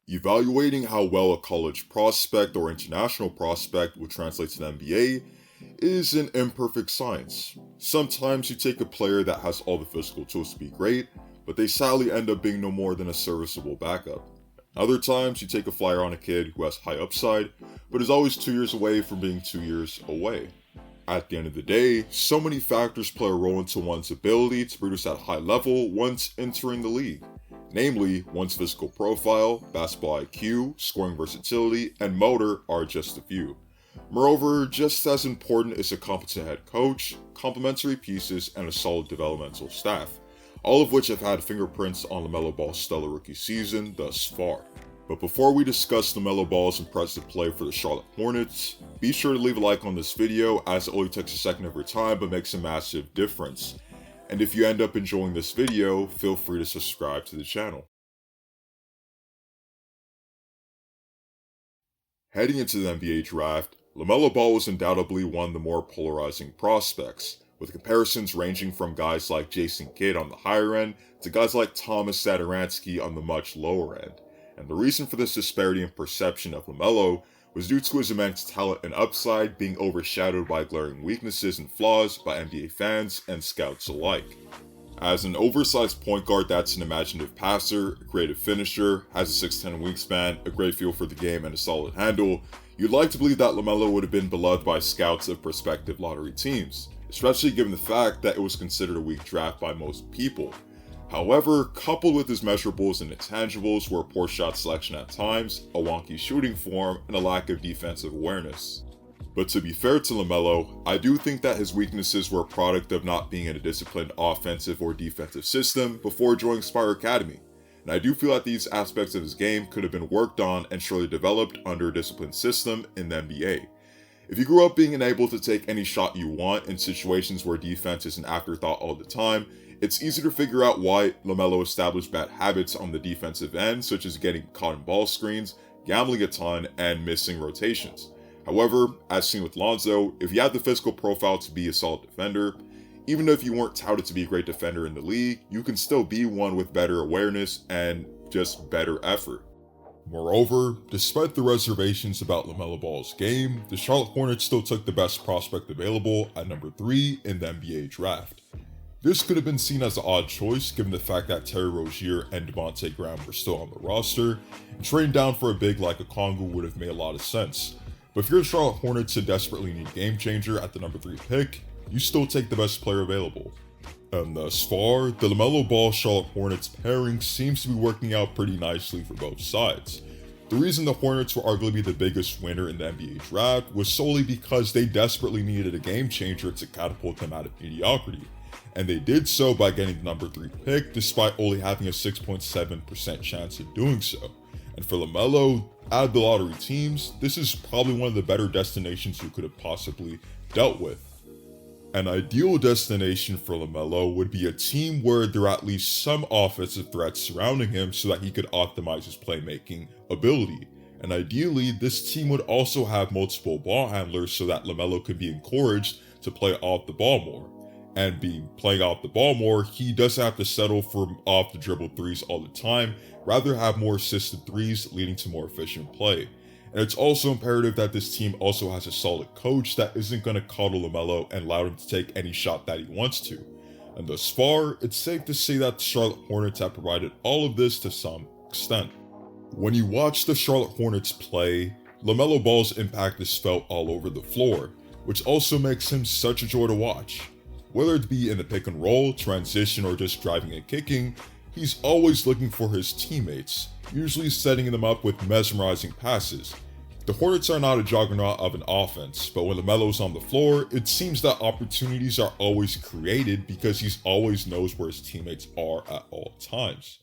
Evaluating how well a college prospect or international prospect will translate to the NBA is an imperfect science. Sometimes you take a player that has all the physical tools to be great, but they sadly end up being no more than a serviceable backup. Other times you take a flyer on a kid who has high upside, but is always 2 years away from being 2 years away. At the end of the day, so many factors play a role into one's ability to produce at a high level once entering the league. Namely, one's physical profile, basketball IQ, scoring versatility, and motor are just a few. Moreover, just as important is a competent head coach, complementary pieces, and a solid developmental staff, all of which have had fingerprints on LaMelo Ball's stellar rookie season thus far. But before we discuss LaMelo Ball's impressive play for the Charlotte Hornets, be sure to leave a like on this video as it only takes a second of your time but makes a massive difference. And if you end up enjoying this video, feel free to subscribe to the channel. Heading into the NBA draft, LaMelo Ball was undoubtedly one of the more polarizing prospects, with comparisons ranging from guys like Jason Kidd on the higher end to guys like Thomas Satoransky on the much lower end. And the reason for this disparity in perception of LaMelo was due to his immense talent and upside being overshadowed by glaring weaknesses and flaws by NBA fans and scouts alike. As an oversized point guard that's an imaginative passer, a creative finisher, has a 6'10 wingspan, a great feel for the game, and a solid handle, you'd like to believe that LaMelo would have been beloved by scouts of prospective lottery teams, especially given the fact that it was considered a weak draft by most people. However, coupled with his measurables and intangibles were poor shot selection at times, a wonky shooting form, and a lack of defensive awareness. But to be fair to LaMelo, I do think that his weaknesses were a product of not being in a disciplined offensive or defensive system before joining Spire Academy, and I do feel that these aspects of his game could have been worked on and surely developed under a disciplined system in the NBA. If you grew up being unable to take any shot you want in situations where defense is an afterthought all the time, it's easy to figure out why LaMelo established bad habits on the defensive end, such as getting caught in ball screens, gambling a ton, and missing rotations. However, as seen with Lonzo, if you had the physical profile to be a solid defender, even if you weren't touted to be a great defender in the league, you can still be one with better awareness and just better effort. Moreover, despite the reservations about LaMelo Ball's game, the Charlotte Hornets still took the best prospect available at number 3 in the NBA draft. This could have been seen as an odd choice given the fact that Terry Rozier and Devontae Graham were still on the roster, and trading down for a big like a Kongu would have made a lot of sense. But if you're the Charlotte Hornets and desperately need a game changer at the number 3 pick, you still take the best player available. And thus far, the LaMelo Ball Charlotte Hornets pairing seems to be working out pretty nicely for both sides. The reason the Hornets were arguably the biggest winner in the NBA draft was solely because they desperately needed a game changer to catapult them out of mediocrity. And they did so by getting the number 3 pick despite only having a 6.7% chance of doing so. And for LaMelo, out of the lottery teams, this is probably one of the better destinations you could have possibly dealt with. An ideal destination for LaMelo would be a team where there are at least some offensive threats surrounding him so that he could optimize his playmaking ability. And ideally, this team would also have multiple ball handlers so that LaMelo could be encouraged to play off the ball more. And being playing off the ball more, he doesn't have to settle for off the dribble threes all the time, rather have more assisted threes leading to more efficient play. And it's also imperative that this team also has a solid coach that isn't going to coddle LaMelo and allow him to take any shot that he wants to. And thus far, it's safe to say that the Charlotte Hornets have provided all of this to some extent. When you watch the Charlotte Hornets play, LaMelo Ball's impact is felt all over the floor, which also makes him such a joy to watch. Whether it be in the pick and roll, transition, or just driving and kicking, he's always looking for his teammates, usually setting them up with mesmerizing passes. The Hornets are not a juggernaut of an offense, but when LaMelo's on the floor, it seems that opportunities are always created because he always knows where his teammates are at all times.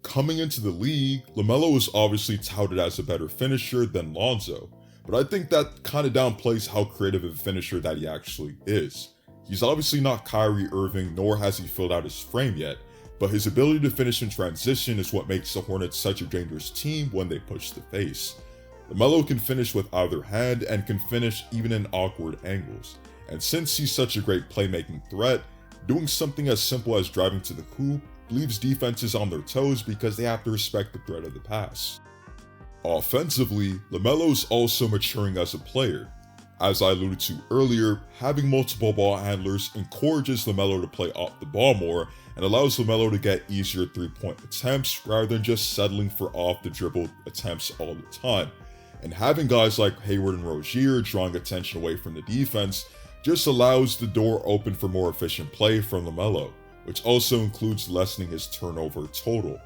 Coming into the league, LaMelo is obviously touted as a better finisher than Lonzo, but I think that kind of downplays how creative of a finisher that he actually is. He's obviously not Kyrie Irving, nor has he filled out his frame yet, but his ability to finish in transition is what makes the Hornets such a dangerous team when they push the pace. LaMelo can finish with either hand and can finish even in awkward angles, and since he's such a great playmaking threat, doing something as simple as driving to the hoop leaves defenses on their toes because they have to respect the threat of the pass. Offensively, LaMelo is also maturing as a player. As I alluded to earlier, having multiple ball handlers encourages LaMelo to play off the ball more and allows LaMelo to get easier three-point attempts rather than just settling for off-the-dribble attempts all the time. And having guys like Hayward and Rozier drawing attention away from the defense just allows the door open for more efficient play from LaMelo, which also includes lessening his turnover total.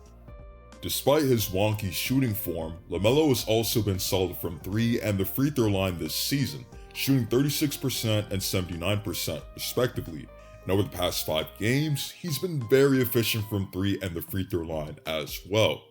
Despite his wonky shooting form, LaMelo has also been solid from 3 and the free throw line this season, shooting 36% and 79% respectively, and over the past 5 games, he's been very efficient from 3 and the free throw line as well.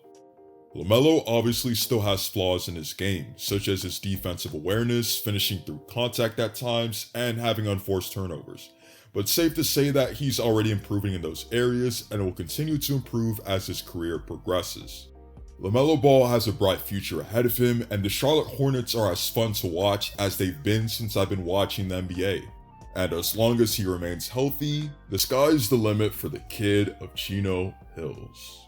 LaMelo obviously still has flaws in his game, such as his defensive awareness, finishing through contact at times, and having unforced turnovers. But it's safe to say that he's already improving in those areas and will continue to improve as his career progresses. LaMelo Ball has a bright future ahead of him, and the Charlotte Hornets are as fun to watch as they've been since I've been watching the NBA. And as long as he remains healthy, the sky's the limit for the kid of Chino Hills.